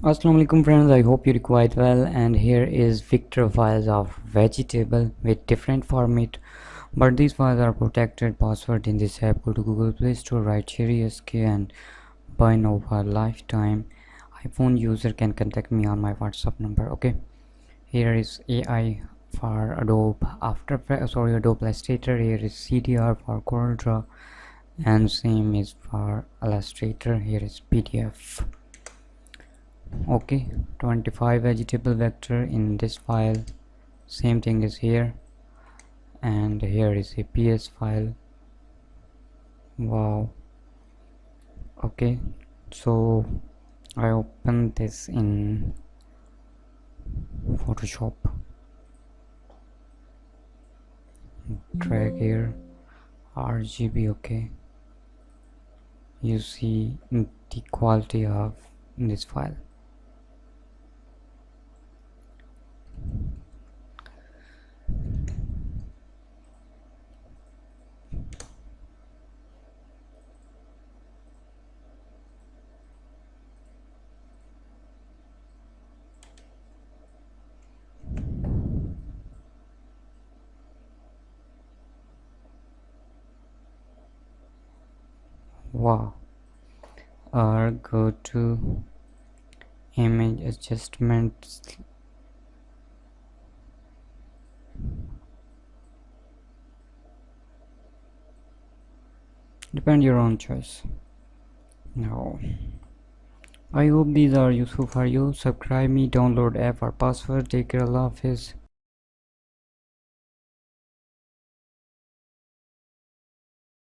Assalamu alaikum friends, I hope you're quite well, and here is vector files of vegetable with different format, but these files are protected password. In this app, go to Google Play Store, write Sheri SK and buy now for lifetime. iPhone user can contact me on my WhatsApp number. Okay, here is AI for Adobe Adobe Illustrator. Here is CDR for CorelDRAW, and same is for Illustrator. Here is PDF. Okay, 25 vegetable vector in this file. Same thing is here, and here is a PS file. Wow. Okay, so I open this in Photoshop, drag here, RGB. Okay, you see the quality of this file. Wow. Or go to image adjustments, depend your own choice. Now I hope these are useful for you. Subscribe me, download app or password. Take care, Allah Hafiz.